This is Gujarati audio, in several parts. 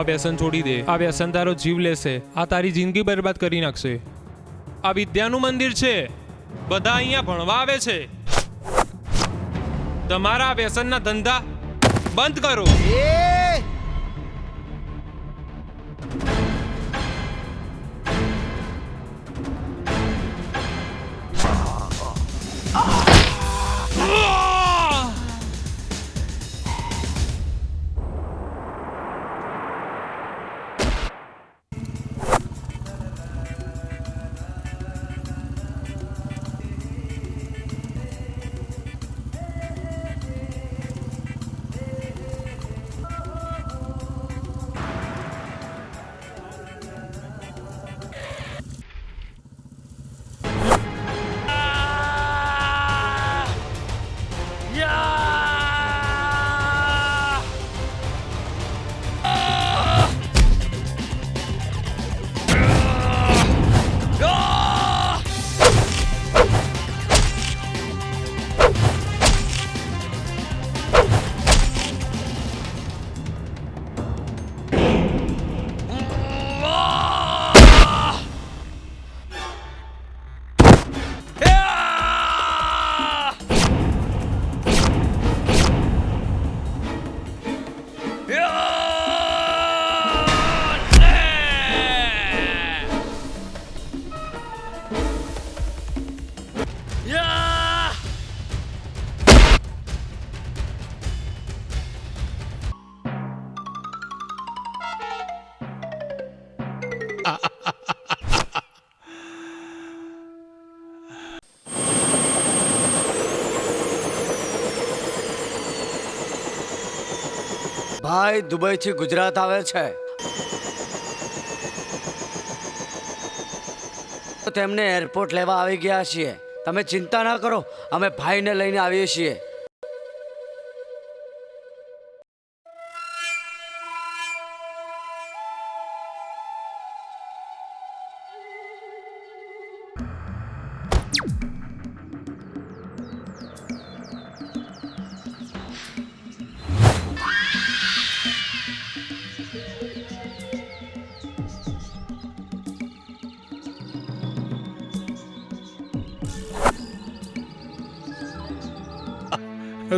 આ વ્યસન છોડી દે. આ વ્યસન તારો જીવ લેશે. આ તારી જિંદગી બરબાદ કરી નાખશે. આ વિદ્યાનું મંદિર છે. બધા અહીંયા ભણવા આવે છે. તમારા વ્યસનના ધંધા બંધ કરો. ભાઈ દુબઈ થી ગુજરાત આવે છે તો તેમને એરપોર્ટ લેવા આવી ગયા છીએ. તમે ચિંતા ના કરો, અમે ભાઈને લઈને આવીએ છીએ.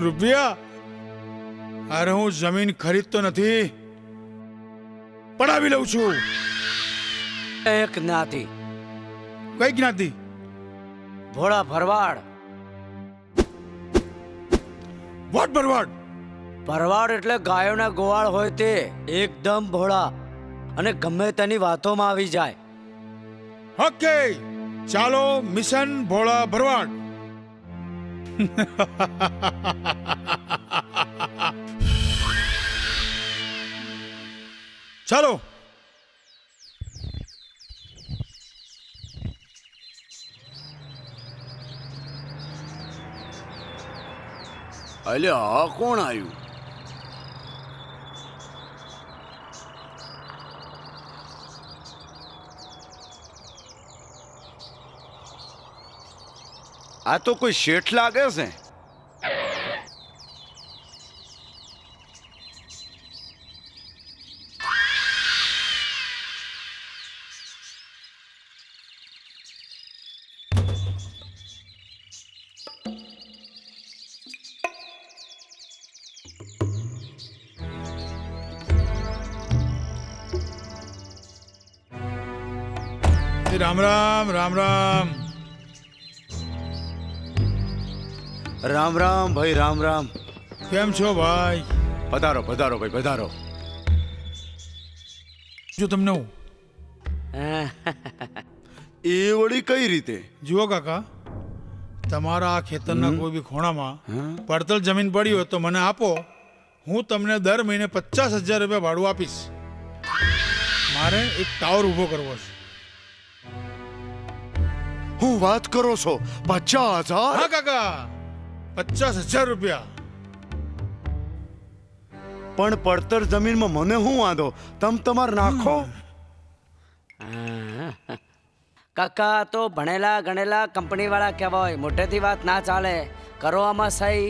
રૂપિયા? અરે હું જમીન ખરીદતો નથી, પડાવી લઉં છું. એક જ્ઞાતિ. કઈ જ્ઞાતિ? ભોળા ભરવાડ. વોટ ભરવાડ? ભરવાડ એટલે ગાયોના ગોવાળ હોય તે. એકદમ ભોળા અને ગમે તેની વાતોમાં આવી જાય. ઓકે, ચાલો મિશન ભોળા ભરવાડ. ચાલો. અલ્યા આ કોણ આવ્યું? આ તો કોઈ શેઠ લાગે છે. રામ રામ રામ રામ. રામ રામ ભાઈ, રામ રામ. કેમ છો ભાઈ? પધારો પધારો ભાઈ, પધારો. જો તમને હું એ વળી કઈ રીતે? જુઓ કાકા, તમારા આ ખેતરના કોઈ બી ખૂણામાં પડતલ જમીન પડી હોય તો મને આપો. હું તમને દર મહિને 50,000 રૂપિયા ભાડું આપીશ. મારે એક ટાવર ઊભો કરવો છે. હું વાત કરો છો? 50,000? હા કાકા, 50,000 રૂપિયા. પણ પડતર જમીનમાં મને શું વાંધો? તમાર નાખો. કાકા તો ભણેલા ગણેલા કંપની વાળા કહેવાય. મોટેથી વાત ના ચાલે. કરો આમાં સહી.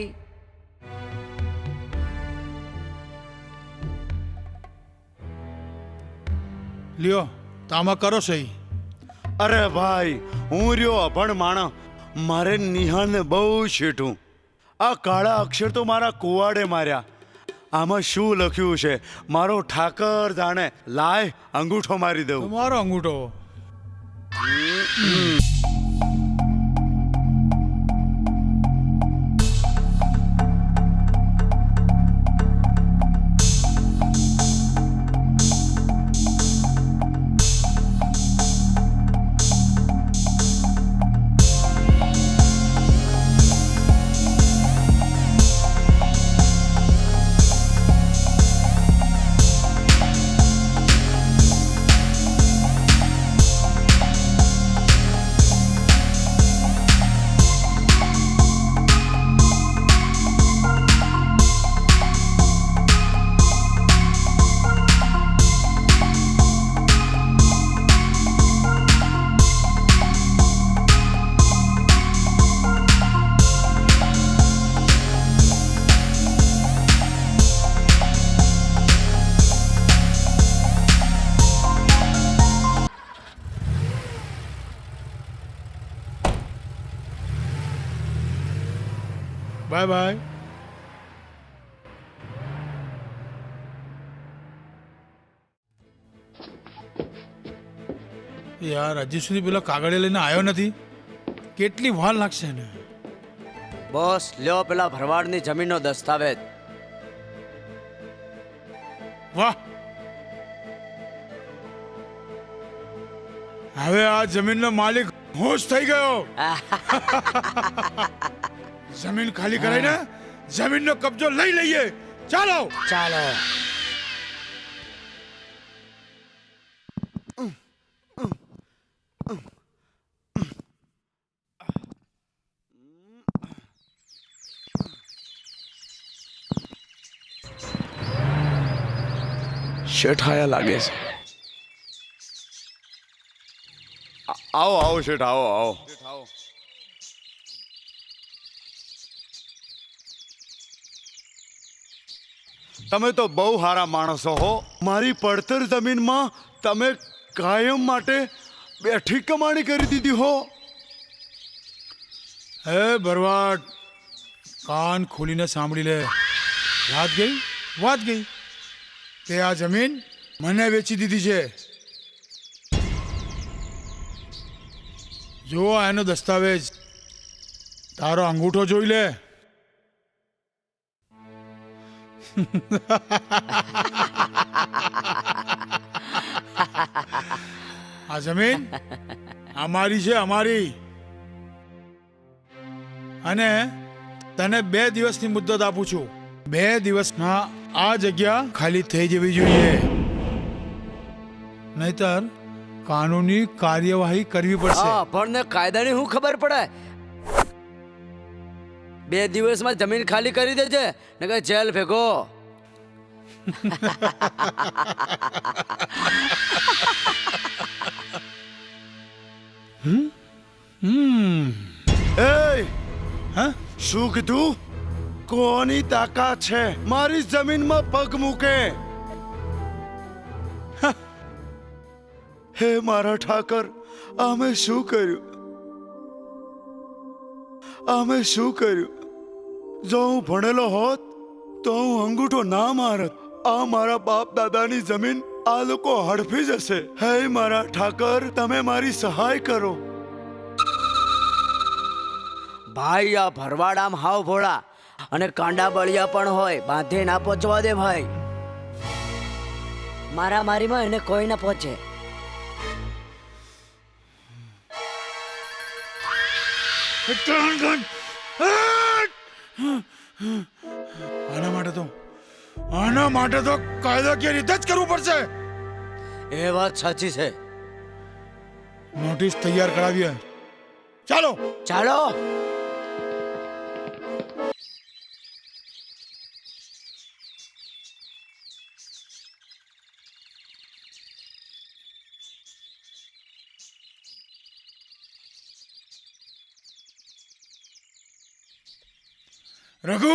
લ્યો તો આમાં કરો સહી. અરે ભાઈ, હું રહ્યો અભણ માણસ, મારે નિહાળને બહુ શેઠું. આ કાળા અક્ષર તો મારા કુવાડે માર્યા. આમાં શું લખ્યું છે મારો ઠાકર જાણે. લાય અંગૂઠો મારી દઉં. તમારો અંગૂઠો. Bye bye. યાર હજી સુધી પેલો કાગળિયા લઈને આવ્યો નથી. કેટલી વાર લાગશે ને? બોસ, લ્યો પેલા ભરવાડની જમીનનો દસ્તાવેજ. વાહ, હવે આ જમીનનો માલિક હું જ થઈ ગયો. જમીન ખાલી કરાઈને જમીનનો કબજો લઈ લઈએ. ચાલો ચાલો. શેઠાયા લાગે છે. આવો આવો શેઠ, આવો આવો. તમે તો બહુ સારા માણસો હો. મારી પડતર જમીનમાં તમે કાયમ માટે બેઠી કમાણી કરી દીધી હો. હે ભરવાડ, કાન ખોલીને સાંભળી લે. વાત ગઈ તે આ જમીન મને વેચી દીધી છે. જો એનો દસ્તાવેજ, તારો અંગૂઠો જોઈ લે. આ જમીન અમારી છે, અમારી. અને તને 2 દિવસની મુદ્દત આપું છું. 2 દિવસમાં આ જગ્યા ખાલી થઈ જવી જોઈએ, નહીતર કાનૂની કાર્યવાહી કરવી પડશે. હા, આપણને કાયદાની શું ખબર પડે? 2 દિવસમાં જમીન ખાલી કરી દેજે, નકર જેલ ભેગો. એ હા, શું કીધું? કોની તાકાત છે મારી જમીનમાં પગ મૂકે? હે મારા ઠાકર, અમે શું કર્યું? જો હું ભણેલો હોત તો હું અંગૂઠો ના મારત. આ મારા બાપ દાદાની જમીન આ લોકો હડફી જશે. હે મારા ઠાકર, તમે મારી સહાય કરો. ભાઈ, આ ભરવાડ આમ હાવ ભોળા અને કાંડા બળિયા પણ હોય. બાંધે ના પહોંચવા દે ભાઈ. મારામારીમાં એને કોઈ ના પહોંચે. આના માટે તો કાયદાકીય રીતે જ કરવું પડશે. એ વાત સાચી છે. નોટિસ તૈયાર કરાવીએ. ચાલો ચાલો. રઘુ,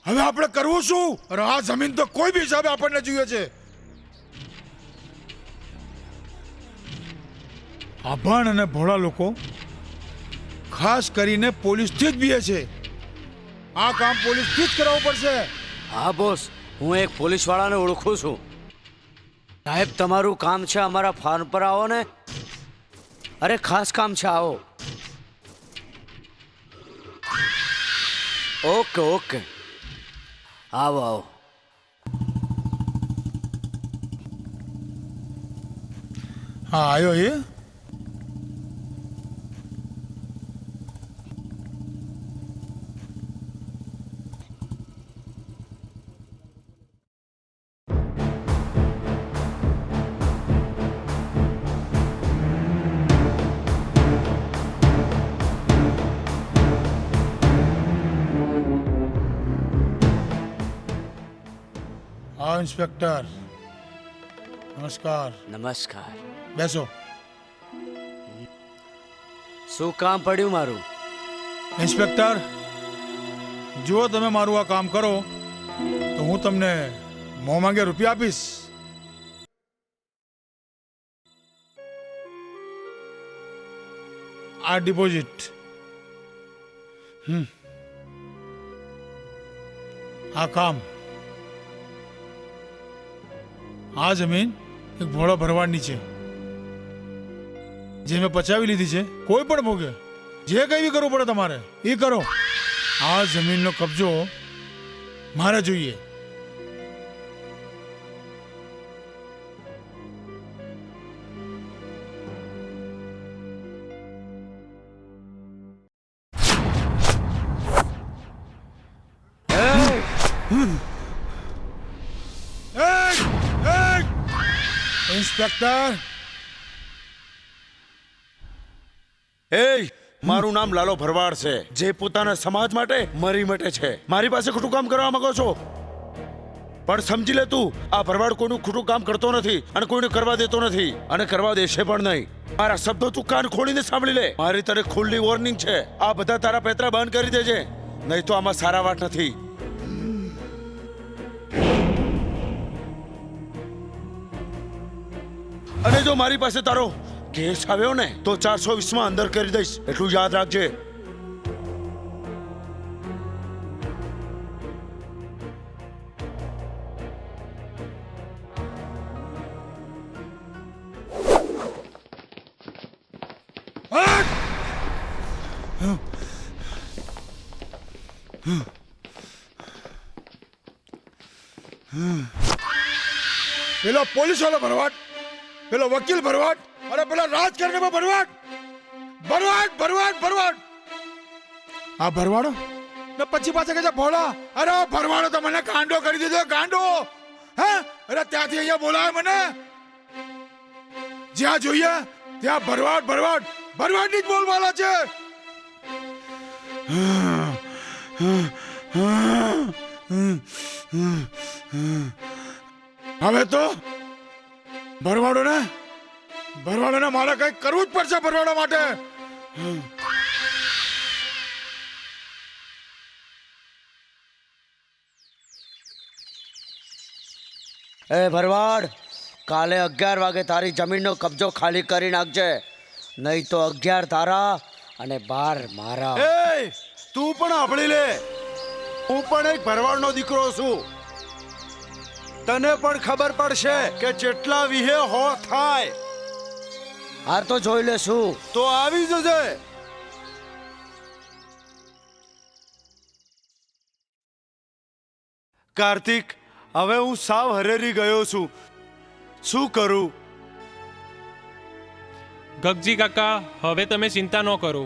હવે આપણે કરવું શું? અરે આ જમીન તો કોઈ બી હિસાબે આપણને જોઈએ છે. અભણ અને ભોળા લોકો ખાસ કરીને પોલીસથી જ બીએ છે. આ કામ પોલીસથી જ કરાવવું પડશે. હા બોસ, હું એક પોલીસવાળાને ઓળખું છું. સાહેબ, તમારું કામ છે અમારા ફાર્મ પર આવો ને. અરે ખાસ કામ છે, આવો. ઓકે ઓકે, આવો આવો. હા, આવ્યો એ. હા ઇન્સ્પેક્ટર, નમસ્કાર. નમસ્કાર. બેસો. શું કામ પડ્યું મારું? ઇન્સ્પેક્ટર, જો તમે મારું આ કામ કરો તો હું તમને મોં માંગે રૂપિયા આપીશ. આ ડિપોઝિટ. આ કામ. આ જમીન એક ભોળા ભરવાડની છે, જે મેં પચાવી લીધી છે. કોઈ પણ ભોગે જે કંઈ બી કરવું પડે તમારે એ કરો. આ જમીનનો કબજો મારે જોઈએ. ઇન્સ્પેક્ટર, એ મારું નામ લાલો ભરવાડ છે, જે પોતાના સમાજ માટે મરી મટે છે. મારી પાસે ખોટું કામ કરવા માંગો છો, પણ સમજી લે તું, આ ભરવાડ કોઈનું ખોટું કામ કરતો નથી અને કોઈને કરવા દેતો નથી અને કરવા દેશે પણ નહીં. મારા શબ્દો તું કાન ખોલીને સાંભળી લે. મારી તને ખુલ્લી વોર્નિંગ છે, આ બધા તારા પેતરા બંધ કરી દેજે, નહીં તો આમાં સારા વાત નથી. અને જો મારી પાસે તારો કેસ આવ્યો ને તો 420 અંદર કરી દઈશ, એટલું યાદ રાખજે. પેલો પોલીસ વાળો ભરવાડ, પેલો વકીલ ભરવાડ, અરે પેલા રાજકારણીમાં ભરવાડ. ભરવાડ ભરવાડ ભરવાડ. આ ભરવાડો ને પછી પાછા કે છે ભોળા. અરે આ ભરવાડો તો મને ગાંડો કરી દીધો, ગાંડો. હે, અરે ત્યાંથી અહીંયા બોલાય મને. જ્યાં જોઈએ ત્યાં ભરવાડ ભરવાડ ભરવાડની જ બોલવાલા છે. હવે તો ભરવાડોને મારે કંઈક કરવું જ પડશે ભરવાડો માટે. એ ભરવાડ, કાલે 11 વાગે તારી જમીનનો કબજો ખાલી કરી નાખજે, નહીં તો 11 તારા અને 12 મારા. એ તું પણ સાંભળી લે, હું પણ એક ભરવાડનો દીકરો છું. તને પણ ખબર પડશે કે જેટલા વિહે હો થાય. હાર તો જોઈ લેશું. તો આવી જજે. કાર્તિક, હવે હું સાવ હરેરી ગયો છું. શું કરું? ગગજી કાકા, હવે તમે ચિંતા ન કરો.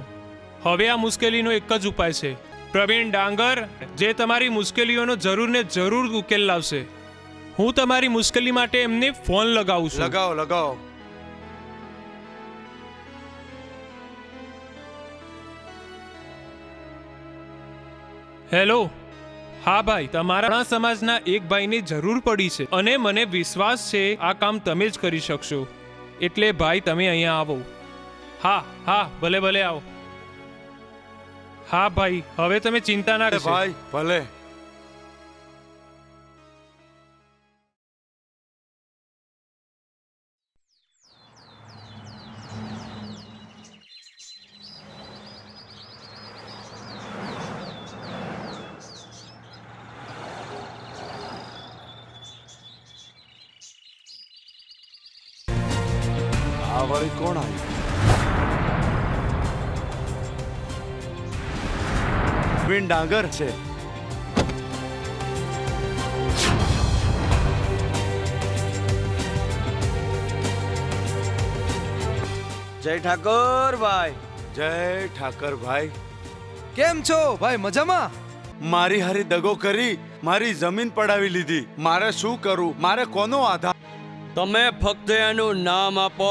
હવે આ મુશ્કેલીનો એક જ ઉપાય છે, પ્રવીણ ડાંગર, જે તમારી મુશ્કેલીઓનો જરૂર ને જરૂર ઉકેલ લાવશે. હું તમારી મુશ્કેલી માટે એમને ફોન લગાવું છું. લગાવો લગાવો. હેલો. હા ભાઈ, તમારા સમાજના એક ભાઈની જરૂર પડી છે અને મને વિશ્વાસ છે આ કામ તમે જ કરી શકશો. એટલે ભાઈ તમે અહીંયા આવો. હા હા, ભલે ભલે આવો. હા ભાઈ, હવે તમે ચિંતા ના કરશો. ભાઈ ભલે. વાળી કોણ આવી? વિન ડાંગર છે. જય ઠાકોર ભાઈ. જય ઠાકર ભાઈ. કેમ છો ભાઈ? મજામાં? મારી હારી દગો કરી, મારી જમીન પડાવી લીધી. મારે શું કરું? મારે કોનો આધાર? તમે ફક્ત એનું નામ આપો.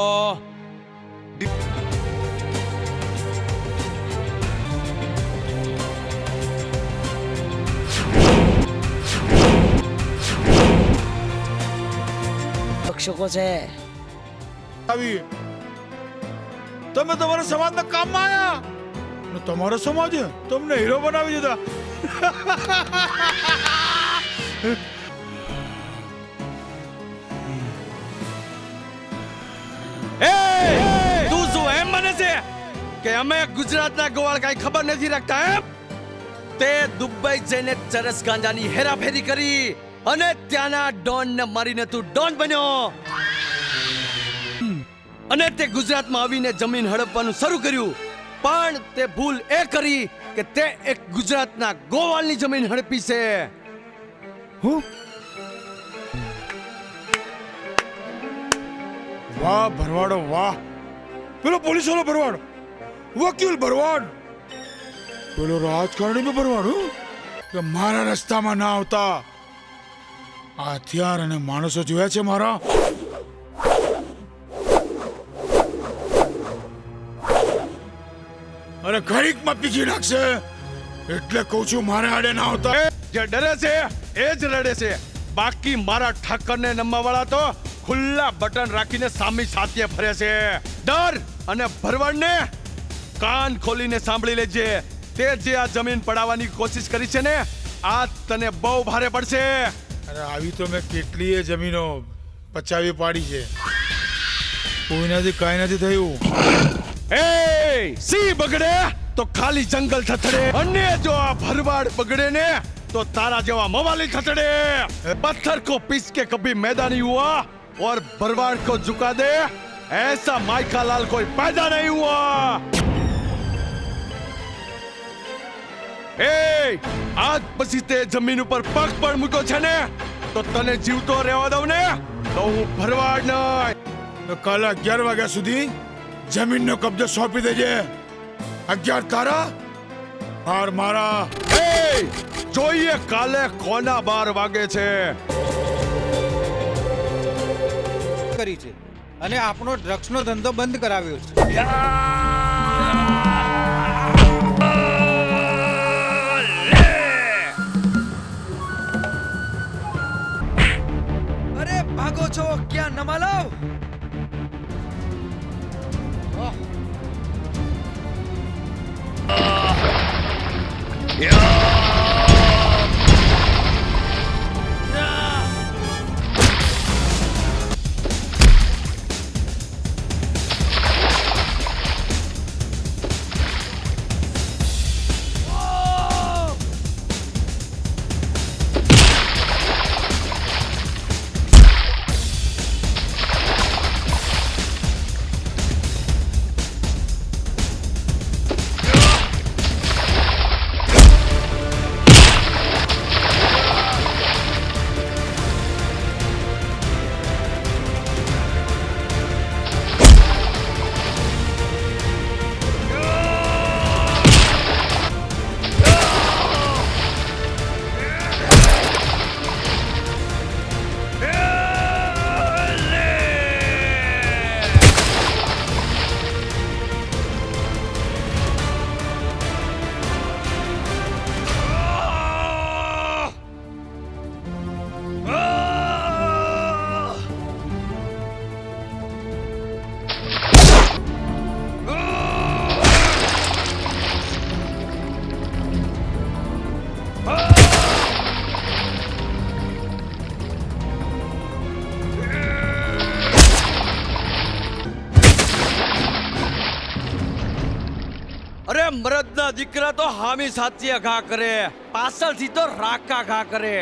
રક્ષકો છે આવી તમે તમારા સમાજના કામમાં આયા અને તમારો સમાજ તમને હીરો બનાવી દીધા. તું શું એમ મને છે કે અમે ગુજરાતના ગોવાળ કઈ ખબર નથી રાખતા એમ? તે દુબઈ જઈને ચરસ ગાંજાની હેરાફેરી કરી અને ત્યાંના ડોન ને મારીને તું ડોન બન્યો અને તે ગુજરાતમાં આવીને જમીન હડપવાનું શરૂ કર્યું. પણ તે ભૂલ એ કરી કે તે એક ગુજરાતના ગોવાળની જમીન હડપી છે. વાહ ભરવાડો વાહ. પેલો પોલીસ વાળો ભરવાડ, વકીલ ભરવાડ, પેલો રાજકારણી નો ભરવાડ કે મારા રસ્તામાં ના આવતા. આ હથિયાર અને માણસો જોયા છે મારા. અરે ઘડીકમાં પીછી નાખશે એટલે કહું છું મારે આડે ના આવતા. જે ડરે છે એ જ રડે છે. બાકી મારા ઠાકરને નમવાવાળા તો ખુલ્લા બટન રાખીને સામી સાથીએ ફરે છે. ડર અને ભરવાડને કાન ખોલીને સાંભળી લેજે. તે જે આ જમીન પડાવવાની કોશિશ કરી છે ને, આ તને બહુ ભારે પડશે. અરે આવી તો મેં કેટલીય જમીનો પચાવી પાડી છે, કોઈનાથી કાંઈ નથી થયું. એ સી બગડે તો ખાલી જંગલ થથડે, અને જો આ ભરવાડ બગડે ને तो तारा जेवा मवाली थतड़े. पत्थर को पीस के कभी मैदान नहीं हुआ और भरवाड़ को झुका दे ऐसा माइका लाल कोई पैदा नहीं हुआ. ए आज પછી તે જમીન ઉપર પગ પણ મૂક્યો છે ને તો તને જીવતો રહેવા દઉં ને તો હું ભરવાડ નહીં. તો કાલે 11 વાગ્યા સુધી જમીનનો કબજો સોંપી દેજે. 11 તારા और મારા. એ જોઈએ કાલે કોના 12 વાગે છે. કરી છે અને આપણો ડ્રગ્સનો ધંધો બંધ કરાવ્યો છે. અરે ભાગો છો ક્યાં નમાલાવ. અરે મરદના દીકરા તો હામી સાચી ઘા કરે, પાછળથી તો રાકા ઘા કરે.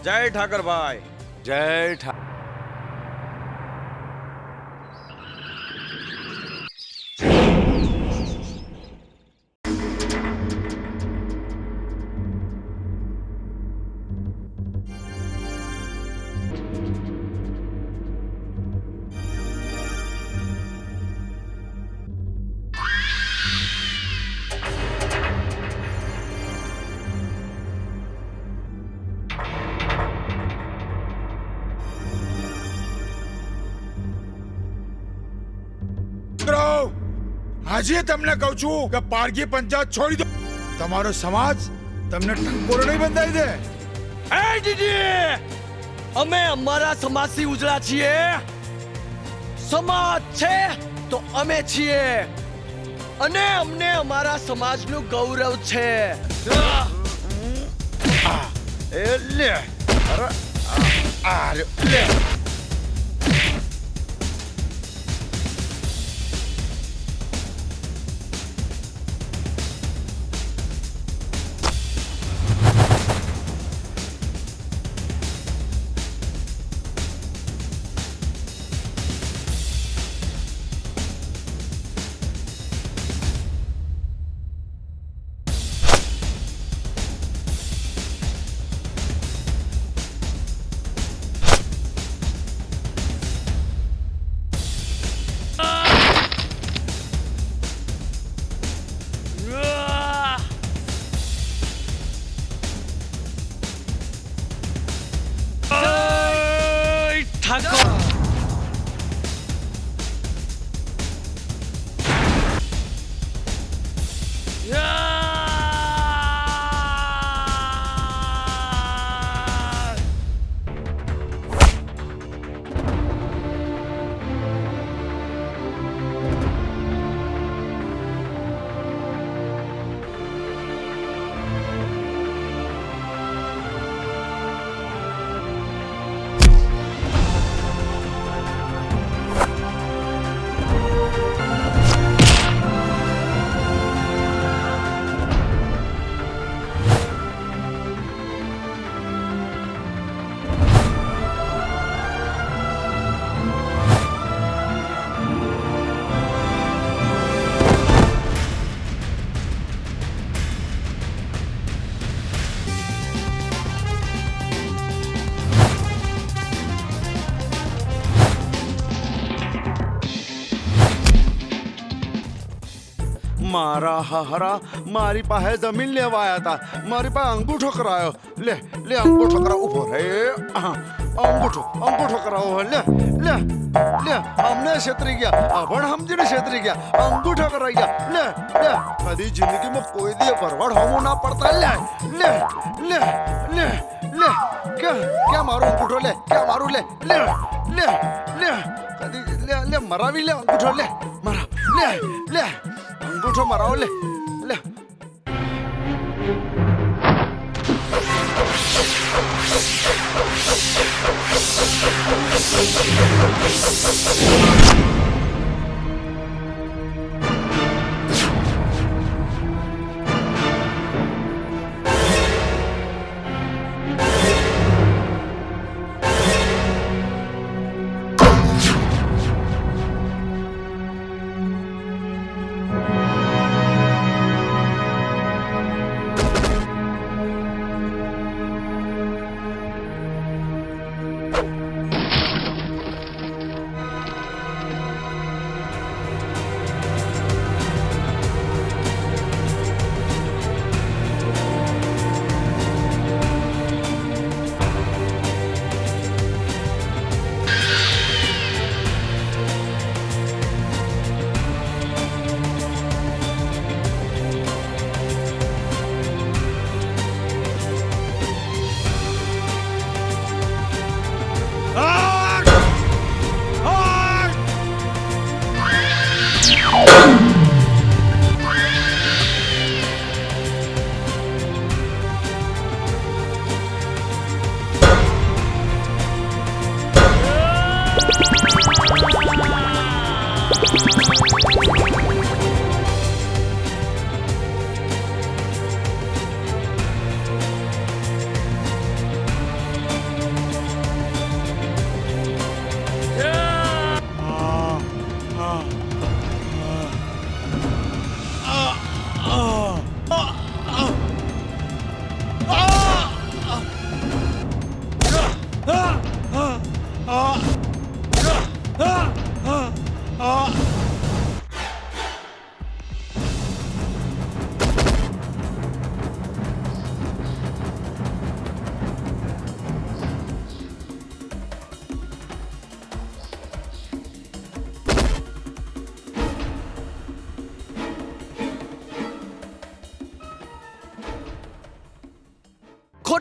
જય ઠાકરભાઈ. જય ઠા છોકરાઓ, આજે તમને કહું છું કે પારગી પંચાયત છોડી દો. તમારો સમાજ તમને ટંકોરો નહીં બંધાઈ દે. એ દીદી, અમે અમારા સમાજથી ઉજળા છીએ. સમાજ છે તો અમે છીએ અને અમને અમારા સમાજનું ગૌરવ છે. એ લે અરે આ લે મારા હાહરા મારી પાસે જમીન લેવા આવ્યા હતા. મારી પાસે અંગૂઠો કરાયો. લે લે અંગૂઠો કરાવ. ઉભો રે. અંગૂઠો કરાવો. લે લે લે અમને છેતરી ગયા. અભણ સમજીને છેતરી ગયા. અંગૂઠો કરાઈ ગયા. લે લે કદી જિંદગીમાં કોઈ દી ભરવાડ હોમું ના પડતા. લે લે લે લે લે ક્યાં મારો અંગૂઠો? લે ક્યાં મારું? લે લે લે લે કદી લે લે મરાવી લે અંગૂઠો. લે મરા. લે લે અંગૂઠો મરાવો. લે લે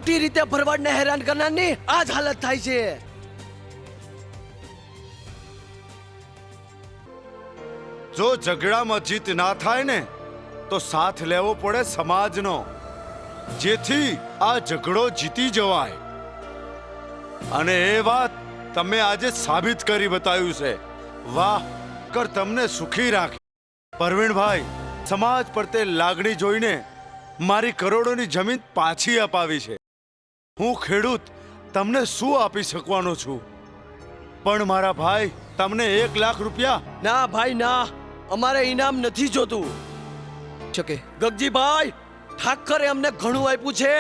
ખોટી રીતે ભરવાડને હેરાન કરનારની આ જ હાલત થાય છે. જો ઝઘડામાં જીત ના થાય ને તો સાથ લેવો પડે સમાજનો, જેથી આ ઝઘડો જીતી જવાય. અને એ વાત તમે આજે સાબિત કરી બતાવ્યું છે. વાહ, કર તમને સુખી રાખે. પરવીણભાઈ, સમાજ પ્રત્યે લાગણી જોઈને મારી કરોડોની જમીન પાછી અપાવી છે. હું ખેડૂત તમને શું આપી શકવાનો છું, પણ મારા ભાઈ તમને 1 લાખ રૂપિયા. ના ભાઈ ના, અમારે ઇનામ નથી જોતું. શકે ગગજીભાઈ, ઠાકરે અમને ઘણું આપ્યું છે.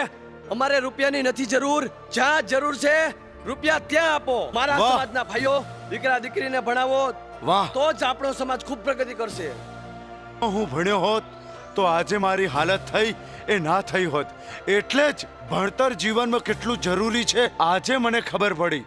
અમારે રૂપિયાની નથી જરૂર. જ્યાં જરૂર છે રૂપિયા ત્યાં આપો. મારા વાહ. સમાજના ભાઈઓ દીકરા દીકરીને ભણાવો, વાહ, તો જ આપણો સમાજ ખૂબ પ્રગતિ કરશે. હું ભણ્યો હોત તો આજે મારી હાલત થઈ એ ના થઈ હોત. એટલે જ ભણતર જીવનમાં કેટલું જરૂરી છે આજે મને ખબર પડી.